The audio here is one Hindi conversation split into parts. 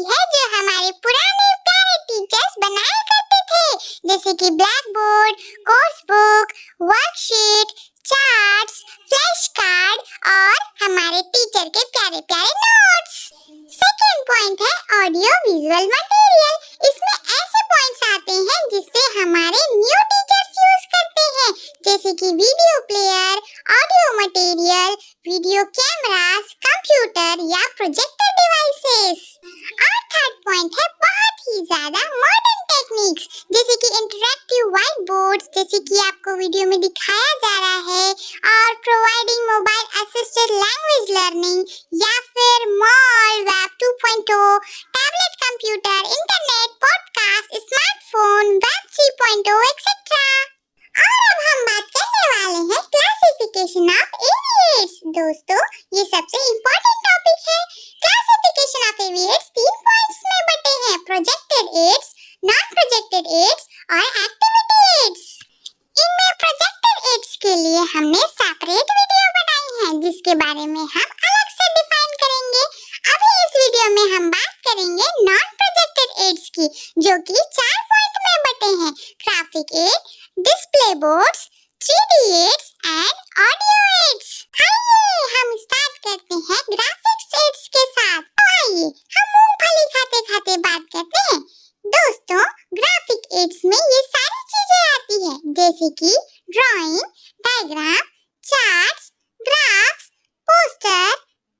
वाली है जो हमारे पुराने प्यारे टीचर्स बनाया करते थे, जैसे कि black board, course book, worksheet, charts, flash card और हमारे टीचर के प्यारे प्यारे नोट्स। सेकंड पॉइंट है ऑडियो विजुअल मटेरियल। इसमें ऐसे पॉइंट्स आते हैं जिससे हमारे न्यू टीचर्स यूज करते हैं, जैसे कि video player, audio material, video cameras, computer या प्रोजेक्टर डिवाइसेस। और थर्ड पॉइंट है बहुत ही ज्यादा मॉडर्न टेक्निक्स, जैसे कि इंटरैक्टिव व्हाइट बोर्ड्स, जैसे कि आपको वीडियो में दिखाया जा रहा है, और providing mobile assisted language learning, या फिर mall web 2.0, tablet computer, internet, podcast, smartphone, web 3.0 etcetera. और अब हम बात करने वाले हैं क्लासिफिकेशन ऑफ एविएट्स। दोस्तों, ये सबसे इम्पोर्टेंट टॉपिक है। क्लासिफिकेशन ऑफ एविएट्स 3 पॉइंट्स में बटे हैं: projected aids, non projected aids और एक्टिविटी एड्स। इनमें प्रोजेक्टेड एड्स के लिए हमने सेपरेट वीडियो बनाई है, जिसके बारे में हम अलग से डिफाइन करेंगे। अभी इस वीडियो में हम बात करेंगे नॉन प्रोजेक्टेड एड्स की, जो कि 4 पॉइंट में बटे हैं: graphic aid, display boards, 3D aids and audio aids. आइए हम स्टार्ट करते हैं ग्राफिक्स एड्स के साथ। तो आइए हम मूंगफली खाते खाते बात करते हैं। दोस्तों, ग्राफिक एड्स में ये सारी चीजें आती हैं, जैसे कि drawing, diagram, charts, graphs, poster,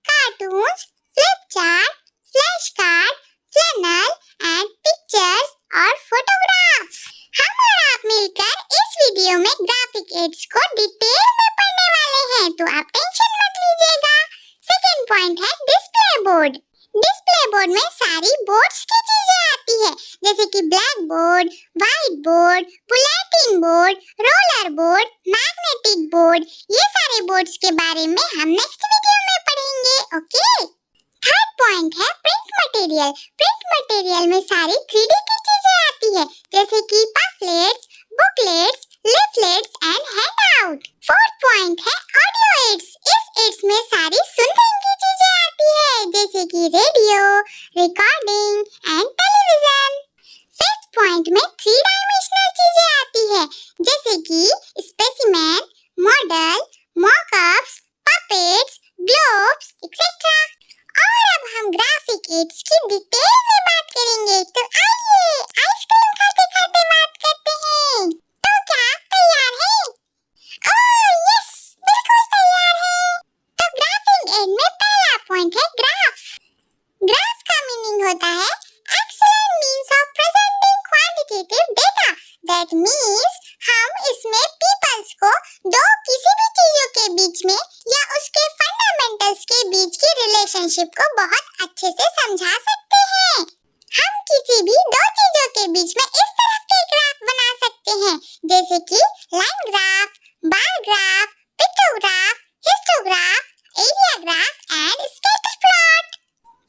cartoons, flip chart, flash card, flannel and pictures और फोटोग्राफ्स। हम और आप मिलकर इस वीडियो में ग्राफिक एड्स को डिटेल में पढ़ने वाले हैं, तो आप टेंशन मत लीजिएगा। सेकंड पॉइंट है डिस्प्ले बोर्ड। डिस्प्ले बोर्ड में सारी बोर्ड्स की चीजें आती है, जैसे कि black board, white board, bulletin board, roller board, magnetic board. ये सारे बोर्ड्स के बारे में हम नेक्स्ट वीडियो में पढ़ेंगे, ओके। थर्ड पॉइंट है प्रिंट मटेरियल। प्रिंट मटेरियल में सारी 3D की चीजें आती है, जैसे कि pamphlets, booklets, leaflets and handout. Fourth point है ऑडियो एड्स। इस एड्स में सारी सुनने की चीजें आती है, जैसे कि radio, recording and television. Fifth point में 3 डायमेंशनल चीजें आती है, जैसे कि specimen, model, mockups, puppets, globes etcetera. और अब हम ग्राफिक एड्स की डिटेल में बात करेंगे, तो आइए आइसक्रीम खाते खाते बात करते हैं। तो क्या आप तैयार हैं? ओह यस, बिल्कुल तैयार हैं। तो ग्राफिक एड में पहला पॉइंट है ग्राफ। ग्राफ का मीनिंग होता है excellent means of presenting quantitative data. That means हम इसमें पीपल्स को दो किसी भी चीजों के बीच में या उसके फंडामेंटल्स के बीच की रिलेशनशिप को बहुत अच्छे से समझा सकते हैं। हम किसी भी दो चीजों के बीच में इस तरह के ग्राफ बना सकते हैं, जैसे कि line graph, bar graph, pictograph, histograph, area graph and scatter plot.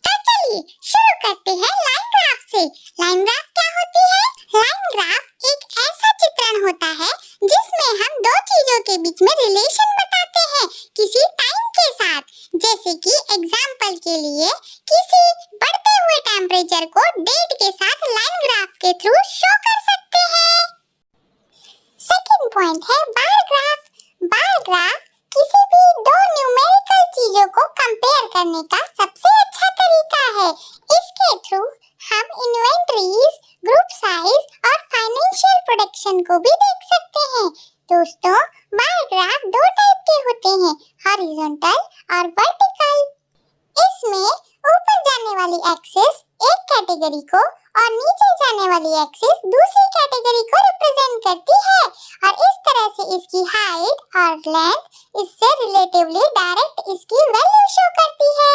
तो चलिए शुरू करते हैं लाइन ग्राफ से। लाइन ग्राफ क्या होती है? लाइन ग्राफ एक ऐसा चित्रण होता है जिसमें हम दो चीजों के बीच में रिलेशन बताते हैं किसी टाइम के साथ, जैसे कि एग्जांपल के लिए किसी बढ़ते हुए टेम्परेचर को डेट के साथ लाइन ग्राफ के थ्रू शो कर सकते हैं। सेकंड पॉइंट है बार ग्राफ। बार ग्राफ किसी भी दो न्यूमेरिकल चीजों को कंपेयर करने का सबसे अच्छा तरीका है। इसके थ्रू हम इन्वेंटरीज, ग्रुप साइज और फाइनेंशियल प्रोडक्शन को भी देख सकते हैं। दोस्तों, बार ग्राफ दो टाइप के होते हैं, हॉरिजॉन्टल और वर्टिकल। इसमें ऊपर जाने वाली एक्सिस एक कैटेगरी को और नीचे जाने वाली एक्सिस दूसरी कैटेगरी को रिप्रेजेंट करती है, और इस तरह से इसकी हाइट और लेंथ इससे रिलेटिवली डायरेक्ट इसकी वैल्यू शो करती है।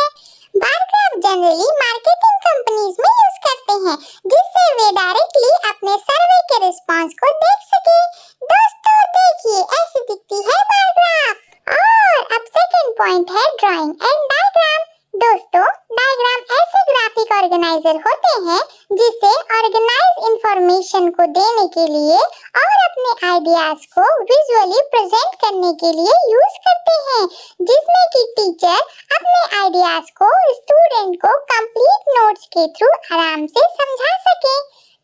Bar graph generally marketing companies में यूज करते हैं, जिससे वे डायरेक्टली अपने सर्वे के रिस्पांस को देख सके। दोस्तों देखिए, ऐसी दिखती है बार ग्राफ। और अब सेकंड पॉइंट है ड्राइंग एंड डायग्राम। दोस्तों, डायग्राम ऐसे ग्राफिक ऑर्गेनाइजर होते हैं जिसे ऑर्गेनाइज इंफॉर्मेशन को देने के लिए और अपने आइडियाज को विजुअली प्रेजेंट करने के लिए यूज करते हैं, जिसमें कि टीचर अपने आइडियाज को स्टूडेंट को कंप्लीट नोट्स के थ्रू आराम से समझा सके।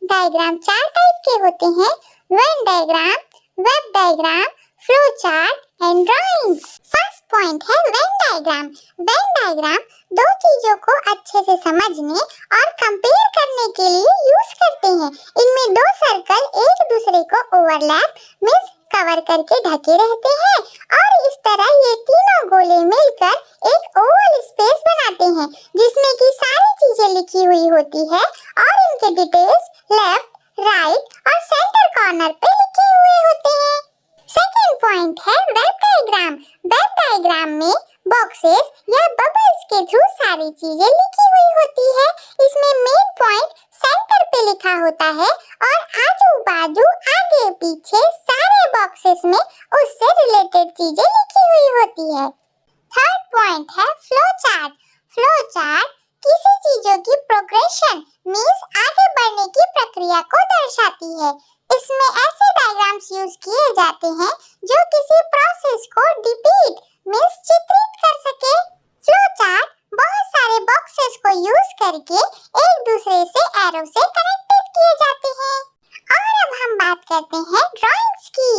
डायग्राम 4 टाइप के होते हैं: Venn diagram, web diagram, flow chart and drawing. First point है वेन डायग्राम। वेन डायग्राम दो चीजों को अच्छे से समझने और कंपेयर करने के लिए यूज करते हैं। इनमें दो सर्कल एक दूसरे को ओवरलैप मींस कवर करके ढके रहते हैं और इस तरह ये तीनों गोले मिलकर एक ओवल स्पेस बनाते हैं जिसमें की सारी चीजें लिखी हुई होती है और इनके डिटेल्स लेफ्ट, राइट और सेंटर कॉर्नर पे लिखे हुए होते हैं। सेकंड पॉइंट है वेब डायग्राम। वेब डायग्राम में बॉक्सेस या बबल्स के थ्रू सारी चीजें लिखी हुई होती है। इसमें मेन पॉइंट सेंटर पे लिखा होता है और आजू बाजू आगे पीछे सारे बॉक्सेस में उससे रिलेटेड चीजें लिखी हुई होती है। थर्ड पॉइंट है फ्लो चार्ट। फ्लो चार्ट किसी चीजों की प्रोग्रेशन मींस आगे बढ़ने की प्रक्रिया को दर्शाती है। इसमें ऐसे डायग्राम्स यूज किए जाते हैं जो किसी प्रोसेस को डिपीट मींस चित्रित कर सके। फ्लो चार्ट बहुत सारे बॉक्सेस को यूज करके एक दूसरे से एरो से कनेक्टेड किए जाते हैं। और अब हम बात करते हैं ड्राइंग्स की।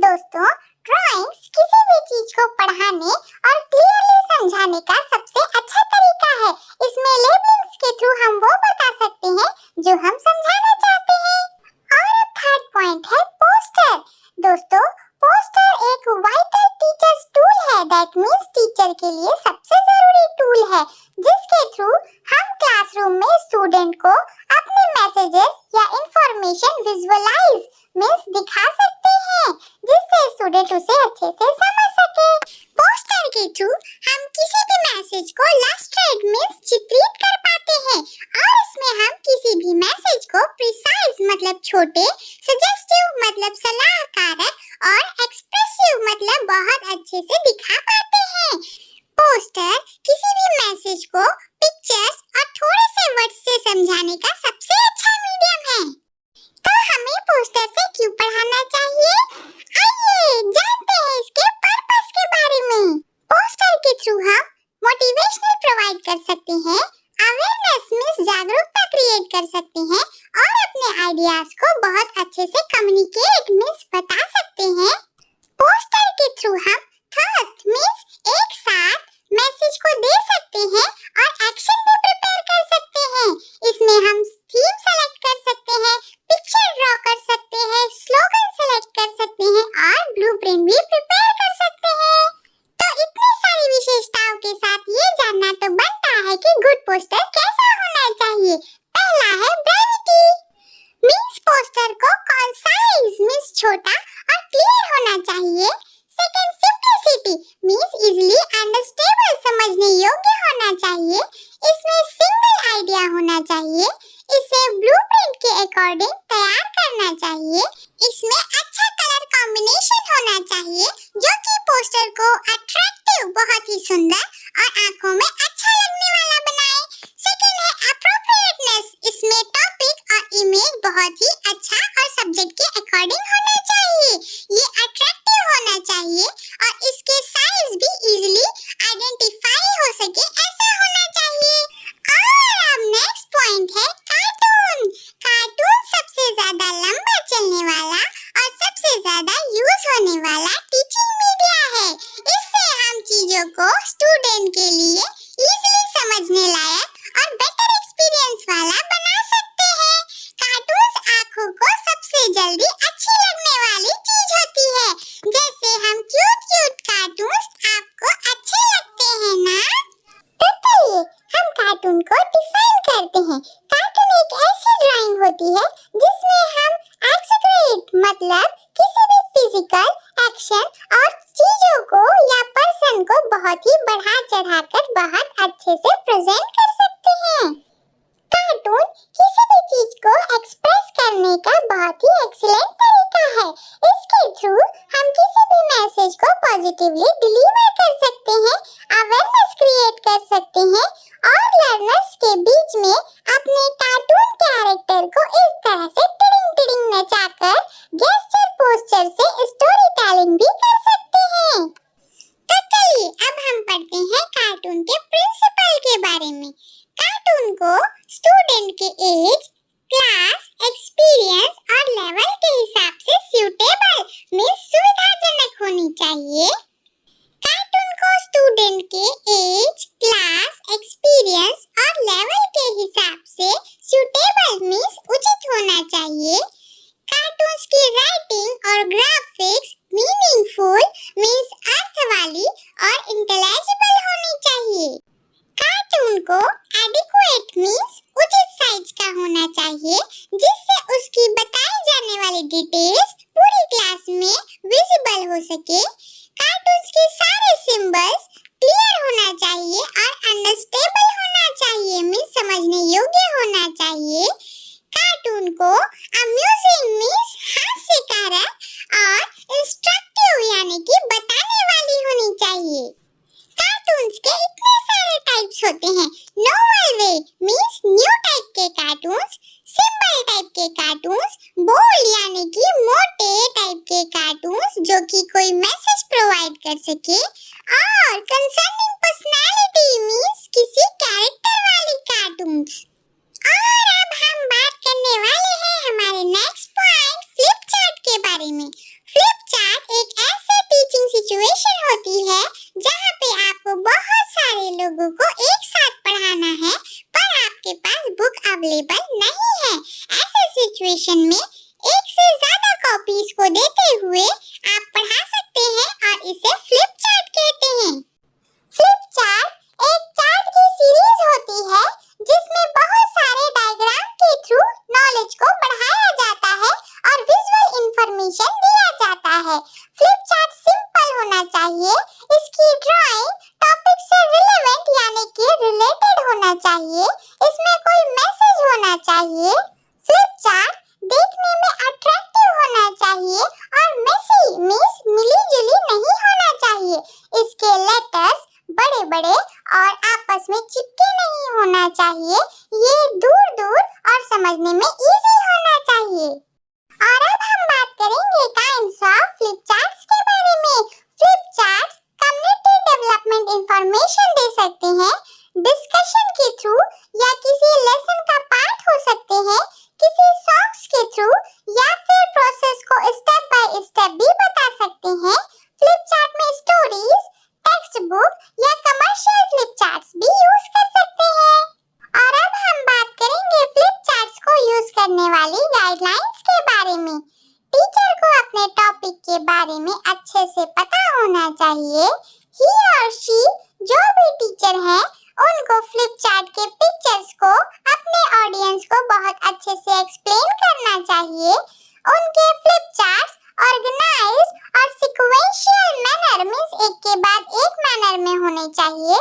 दोस्तों, ड्राइंग्स किसी भी चीज को पढ़ाने और क्लियरली समझाने का सबसे अच्छा तरीका है। इसमें लेबलिंग्स के थ्रू हम वो बता सकते हैं जो हम समझाना चाहते हैं। और अब थर्ड पॉइंट है पोस्टर। दोस्तों, पोस्टर एक वाइटल टीचर्स टूल है, दैट मींस टीचर के लिए सबसे जरूरी टूल है जिसके थ्रू हम क्लासरूम में स्टूडेंट को अपने मैसेजेस या इंफॉर्मेशन विजुअलाइज मींस दिखा सकते हैं जिससे स्टूडेंट उसे अच्छे से समझ सके। पोस्टर के थ्रू हम किसी भी मैसेज को इलस्ट्रेट मींस चित्रित कर पाते हैं और इसमें हम किसी भी मैसेज को प्रिसाइज मतलब छोटे, सजेस्टिव मतलब सलाहकारक और एक्सप्रेसिव मतलब बहुत अच्छे से दिखा पाते हैं। पोस्टर किसी भी मैसेज को पिक्चर्स और थोड़े से वर्ड्स से समझाने का सबसे अच्छा मीडियम है। तो हमें पोस्टर से क्यों पढ़ाना चाहिए? आइए जानते हैं इसके पर्पस के बारे में। पोस्टर के थ्रू हम मोटिवेशनल प्रोवाइड कर सकते हैं, अवेयरनेस मींस जागरूकता क्रिएट कर सकते हैं और अपने आइडियाज को बहुत अच्छे से कम्युनिकेट मींस बता सकते हैं। पोस्टर के थ्रू हम थर्स्ट मींस एक साथ मैसेज को दे सकते हैं और एक्शन भी प्रिपेयर कर सकते हैं। इसमें हम थीम सेलेक्ट कर सकते हैं, पिक्चर ड्रॉ कर सकते हैं, स्लोगन सेलेक्ट कर सकते हैं और ब्लूप्रिंट भी प्रिपेयर कर सकते हैं। तो इतनी सारी विशेषताओं के साथ ये जानना तो बनता है कि गुड पोस्टर कैसा होना चाहिए। पहला है ब्रेविटी मींस पोस्टर को कंसाइज मींस छोटा और क्लियर होना चाहिए। Second, simplicity means easily understandable समझने योग्य होना चाहिए। इसमें सिंगल आइडिया होना चाहिए। इसे ब्लूप्रिंट के अकॉर्डिंग तैयार करना चाहिए। इसमें अच्छा कलर कॉम्बिनेशन होना चाहिए जो कि पोस्टर को अट्रैक्टिव बहुत ही सुंदर और आंखों में अच्छा लगने वाला बनाए। सेकंड है एप्रोप्रिएटनेस। इसमें टॉपिक और इमेज बहुत ही अच्छा और सब्जेक्ट के अकॉर्डिंग होना चाहिए। ये अट्रैक्टिव होना चाहिए और इसके साइज भी इजीली आइडेंटिफाई हो सके ऐसा होना चाहिए। और अब नेक्स्ट पॉइंट है कार्टून। कार्टून सबसे ज्यादा लंबा चलने वाला और सबसे ज्यादा यूज होने वाला टीचिंग मीडिया है। इससे हम चीजों को स्टूडेंट के लिए इजीली समझने लायक और बेटर एक्सपीरियंस वाला बना सकते हैं। कार्टून्स आंखों को सबसे जल्दी अच्छी लगने वाली चीज होती है। जैसे हम क्यूट कार्टून्स आपको अच्छे लगते हैं ना? तो चलिए हम कार्टून को डिफाइन करते हैं। कार्टून एक ऐसी ड्राइंग होती है जिसमें हम एक्सक्रीट मतलब किसी भी फिजिकल एक्शन और चीजों को या पर्सन को बहुत ही बढ़ा चढ़ाकर बहुत अच्छे से प्रेजेंट कर सकते हैं। कार्टून किसी भी चीज को एक्सप्रेस करने का बहुत ही एक्सीलेंट तरीका है। इसके थ्रू हम किसी भी मैसेज को पॉजिटिवली डिलीवर कर सकते हैं, अवेयरनेस क्रिएट कर सकते हैं और लर्नर्स के बीच में के एज, क्लास, एक्सपीरियंस और लेवल के हिसाब से सूटेबल मीन्स सुविधाजनक होनी चाहिए। कार्टून को स्टूडेंट के एज, क्लास, एक्सपीरियंस और लेवल के हिसाब से सूटेबल मीन्स उचित होना चाहिए। कार्टून्स की राइटिंग और ग्राफिक्स मीनिंगफुल मीन्स अर्थ वाली और इंटेलिजिबल होनी चाहिए। कार्टून को एडिक्वेट मीन्स उचित साइज का होना चाहिए जिससे उसकी बताई जाने वाली डिटेल्स पूरी क्लास में विजिबल हो सके। कार्टून्स के सारे सिंबल्स क्लियर होना चाहिए और अंडरस्टैंडेबल होना चाहिए मीन्स समझने योग्य होना चाहिए। कार्टून को अम्यूजिंग मीन्स हास्यकारक और इंस्ट्रक्टिव यानी कि बताने वाली होनी चाहिए। कार्टून्स के इतने सारे टाइप्स होते हैं। Normal way means new type के कार्टून्स, सिंबल टाइप के कार्टून्स, बोल्ड यानी कि मोटे टाइप के कार्टून्स जो कि कोई मैसेज प्रोवाइड कर सके, और कंसर्निंग पर्सनालिटी मीन्स किसी कैरेक्टर वाली कार्टून्स। और अब हम बात करने वाले हैं हमारे नेक्स्ट पॉइंट फ्लिप चार्ट के बारे में। फ्लिप चार्ट एक ऐसी टीचिंग सिचुएशन होती है जहाँ पे आपको बहुत सारे लोगों को एक साथ पढ़ाना है पर आपके पास बुक अवेलेबल नहीं है। ऐसे सिचुएशन में एक से ज्यादा कॉपीज को देते हुए आप पढ़ा सकते हैं और इसे फ्लिप चार्ट कहते हैं। फ्लिप चार्ट एक चार्ट की सीरीज होती है जिसमें बहुत सारे डायग्राम के थ्रू नॉलेज को बढ़ाया जाता है और विजुअल इंफॉर्मेशन दिया जाता है। फ्लिप चार्ट सिंपल होना चाहिए। इसकी ड्राइंग टॉपिक से रिलेवेंट यानी कि रिलेटेड होना चाहिए। इसमें कोई मैसेज होना चाहिए। फ्लिप चार्ट देखने में अट्रैक्टिव होना चाहिए और मेसी मीन्स मिली-जुली नहीं होना चाहिए। इसके लेटर्स बड़े-बड़े और आपस में चिपके नहीं होना चाहिए। ये दूर-दूर और समझने में इजी होना चाहिए। और अब हम बात करेंगे काइंड्स ऑफ फ्लिप चार्ट्स के बारे में। Flip charts community development information दे सकते हैं, डिस्कशन के थ्रू या किसी लेसन का पार्ट हो सकते हैं, किसी सॉन्ग्स के थ्रू या फिर प्रोसेस को स्टेप बाय स्टेप भी बता सकते हैं। फ्लिप चार्ट में स्टोरीज, टेक्स्ट बुक या कमर्शियल फ्लिप चार्ट्स भी यूज कर सकते हैं। और अब हम बात करेंगे फ्लिप चार्ट्स को यूज करने वाली गाइडलाइंस के बारे में। टीचर को अपने टॉपिक के बारे में अच्छे से पता होना चाहिए। ही और शी जो भी टीचर हैं उनको फ्लिप चार्ट के पिक्चर्स को अपने ऑडियंस को बहुत अच्छे से एक्सप्लेन करना चाहिए। उनके फ्लिप चार्ट्स ऑर्गेनाइज्ड और सीक्वेंशियल मैनर मींस एक के बाद एक मैनर में होने चाहिए।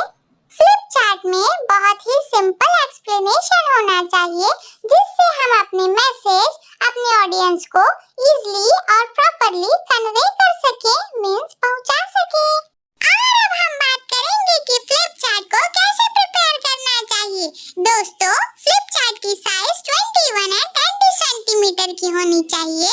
फ्लिप चार्ट में बहुत ही सिंपल एक्सप्लेनेशन होना चाहिए जिससे हम अपने मैसेज अपने ऑडियंस को इजीली और प्रॉपर्ली कन्वे कर सकें मींस पहुंचा सकें। और अब हम बात करेंगे कि फ्लिप चार्ट को कैसे प्रिपेयर करना चाहिए। दोस्तों, फ्लिप चार्ट की साइज 21 एंड 20 सेंटीमीटर की होनी चाहिए।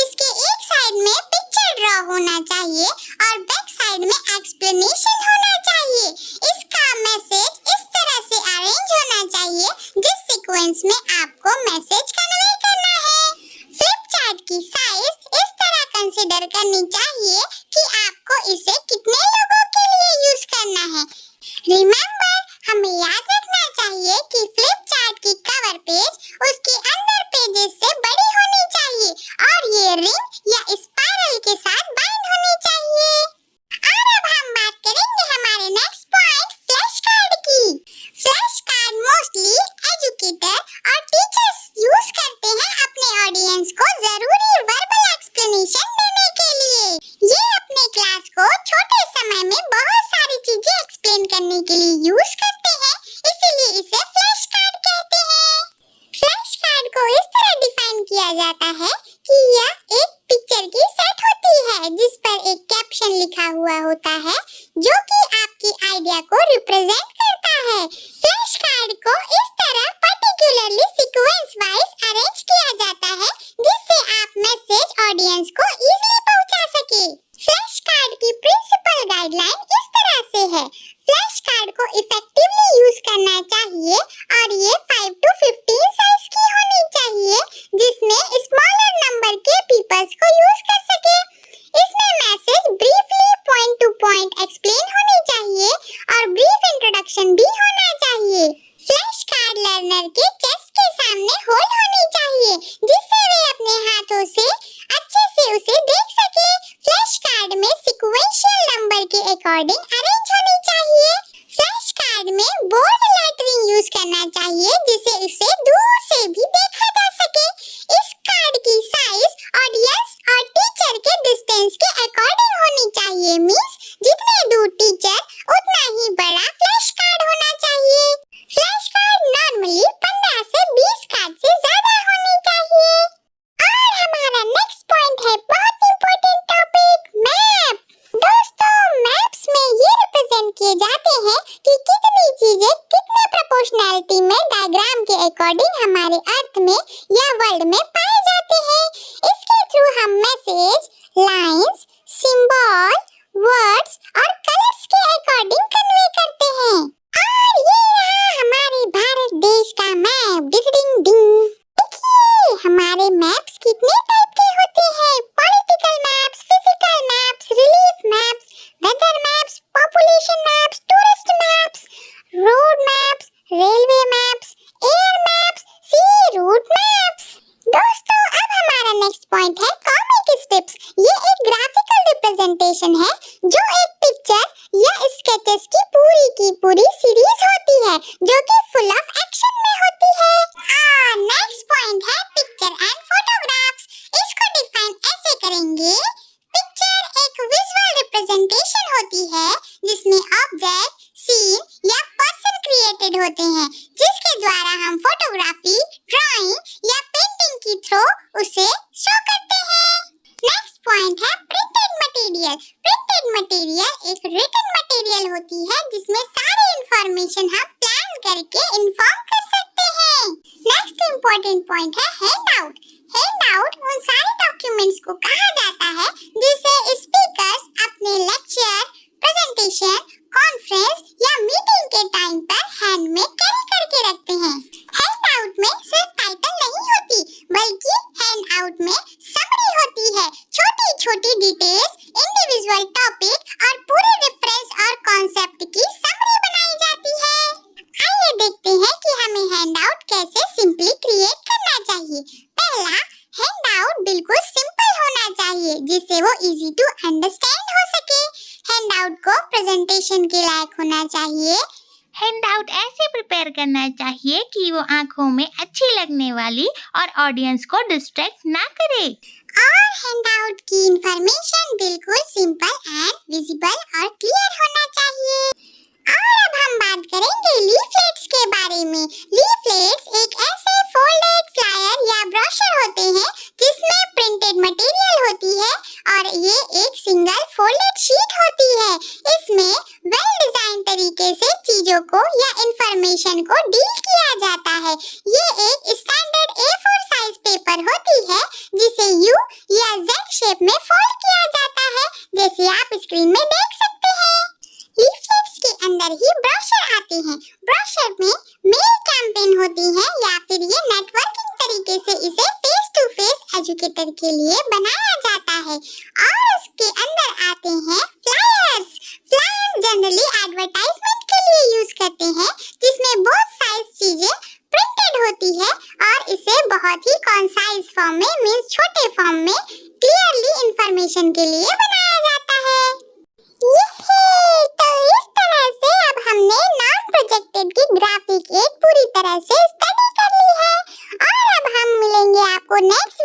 इसके एक साइड में पिक्चर ड्रॉ होना चाहिए और बैक साइड में एक्सप्लेनेशन होना चाहिए। इसका मैसेज इस तरह से अरेंज होना चाहिए जिस सीक्वेंस में आपको मैसेज कन्वे करना है। फ्लिप चार्ट की साइज इस तरह कंसीडर करनी चाहिए कि आपको इसे कितने लोगों के लिए यूज करना है। रिमेंबर, हमें याद रखना चाहिए कि फ्लिप चार्ट की कवर पेज उसके अंदर पेजेस से बड़ी होनी चाहिए और ये रिंग या स्पाइरल के साथ बाइंड होनी चाहिए। और अब हम बात करेंगे हमारे नेक्स्ट पॉइंट फ्लैश कार्ड की। फ्लैश कार्ड मोस्टली एजुकेटर और टीचर्स यूज करते हैं अपने ऑडियंस को जरूरी वर्बल एक्सप्लेनेशन देने के लिए। ये अपने क्लास को छोटे समय में बहुत सारी चीजें एक्सप्लेन करने के लिए यूज करते हैं, इसीलिए इसे फ्लैश कार्ड कहते हैं। फ्लैश कार्ड को इस तरह डिफाइन किया जाता है कि यह एक पिक्चर की सेट होती है जिस पर एक कैप्शन लिखा हुआ होता है जो कि आपकी आइडिया को रिप्रेजेंट करता है। फ्लैश कार्ड को इस तरह पर्टिकुलरली सीक्वेंस वाइज अरेंज किया जाता है जिससे आप मैसेज ऑडियंस को इजीली पहुंचा सके। फ्लैश कार्ड की प्रिंसिपल गाइडलाइन इस तरह से है। फ्लैश कार्ड को इफेक्टिवली यूज करना चाहिए और ये 5 to 15 साइज होल होनी चाहिए जिससे वे अपने हाथों से अच्छे से उसे देख सके। फ्लैश कार्ड में सीक्वेंशियल नंबर के अकॉर्डिंग अरेंज होनी चाहिए। फ्लैश कार्ड में बोल्ड लेटरिंग यूज करना चाहिए जिससे उसे दूर से भी देखा जा सके। इस कार्ड की साइज ऑडियंस और टीचर के डिस्टेंस के अकॉर्डिंग होनी चाहिए। मींस जितने दूर टीचर उतना ही बड़ा फ्लैश कार्ड होना चाहिए। फ्लैश कार्ड नॉर्मली 15 से 20 कार्ड से ज्यादा होनी चाहिए। और हमारा नेक्स्ट पॉइंट है बहुत इंपॉर्टेंट टॉपिक, मैप। दोस्तों, मैप्स में ये रिप्रेजेंट किए जाते हैं कि कितनी चीजें कितने प्रोपोर्शनैलिटी में डायग्राम के अकॉर्डिंग हमारे अर्थ में या वर्ल्ड में पाए जाते हैं। इसके थ्रू हम मैसेज, लाइंस, सिंबल, वर्ड्स और कलर्स के अकॉर्डिंग कन्वे करते हैं। और ये रहा हमारे भारत देश का मैप। डिंग डिंग डिंग। देखिए हमारे मैप्स कितने टाइप के होते हैं। Political maps, physical maps, relief maps, weather maps, population maps, tourist maps, road maps, railway maps, air maps, sea route maps. दोस्तों, अब हमारा नेक्स्ट पॉइंट है कॉमिक स्ट्रिप्स। ये एक ग्राफिकल रिप्रेजेंटेशन है जो एक पिक्चर या स्केचेस की पूरी सीरीज होती है जो कि फुल ऑफ एक्शन में होती है। नेक्स्ट पॉइंट है पिक्चर एंड फोटोग्राफ्स। इसको डिफाइन ऐसे करेंगे। पिक्चर एक विजुअल रिप्रेजेंटेशन होती है जिसमें ऑब्जेक्ट, सीन या पर्सन क्रिएटेड होते हैं जिसके द्वारा हम फोटोग्राफी, ड्राइंग या पेंटिंग के थ्रू उसे शो करते हैं। नेक्स्ट पॉइंट है प्रिंटेड मटेरियल। प्रिंटेड मटेरियल एक रिटन मटेरियल होती है जिसमें सारी इंफॉर्मेशन हम प्लान करके इन्फॉर्म कर सकते हैं। नेक्स्ट इंपॉर्टेंट पॉइंट है हैंडआउट। हैंडआउट उन सारे डॉक्यूमेंट्स को कहा जाता है जिसे स्पीकर्स अपने लेक्चर, प्रेजेंटेशन, कॉन्फ्रेंस या मीटिंग के टाइम पर हैंड में कैरी करके रखते हैं। हैंडआउट में सिर्फ टाइटल नहीं होती बल्कि हैंडआउट में समरी होती है। छोटी-छोटी डिटेल्स, इंडिविजुअल टॉपिक और पूरे रेफरेंस और कॉन्सेप्ट की समरी बनाई जाती है। आइए देखते हैं कि हमें हैंडआउट कैसे सिंपली क्रिएट करना चाहिए। पहला, हैंडआउट बिल्कुल सिंपल होना चाहिए जिससे वो इजी टू अंडरस्टैंड हो सके। हैंडआउट को प्रेजेंटेशन के लायक होना चाहिए। हैंडआउट ऐसे प्रिपेयर करना चाहिए कि वो आंखों में अच्छी लगने वाली और ऑडियंस को डिस्ट्रैक्ट ना करे। और हैंडआउट की इंफॉर्मेशन बिल्कुल सिंपल एंड विजिबल और क्लियर होना चाहिए। और अब हम बात करेंगे लीफलेट्स के बारे में। लीफलेट्स एक ऐसे फोल्डेड फ्लायर या ब्रोशर होते हैं जिसमें प्रिंटेड मटेरियल होती है और ये एक सिंगल फोल्डेड शीट होती है। इसमें वेल डिजाइन तरीके से चीजों को या इंफॉर्मेशन को डील किया जाता है। ये एक स्टैंडर्ड A4 साइज पेपर होती है जिसे U या Z शेप में फोल्ड किया जाता है जैसे आप स्क्रीन में देख सकते हैं। लीफलेट्स के अंदर ही ब्रोशर आते हैं। ब्रोशर में मेल कैंपेन होती है या फिर ये नेटवर्किंग तरीके से इसे फेस टू फेस एजुकेटर के लिए बनाया जाता है। और उसके अंदर आते हैं फ्लायर्स। फ्लायर्स जनरली एडवर्टाइजमेंट के लिए यूज करते हैं जिसमें बहुत सारी चीजें प्रिंटेड होती है और इसे बहुत ही कॉन्साइज फॉर्म में मींस छोटे फॉर्म में क्लियरली इंफॉर्मेशन के लिए बनाया जाता है। तो इस तरह से अब हमने नॉन प्रोजेक्टेड की ग्राफिक एड पूरी तरह से स्टडी कर ली है और अब हम मिलेंगे आपको नेक्स्ट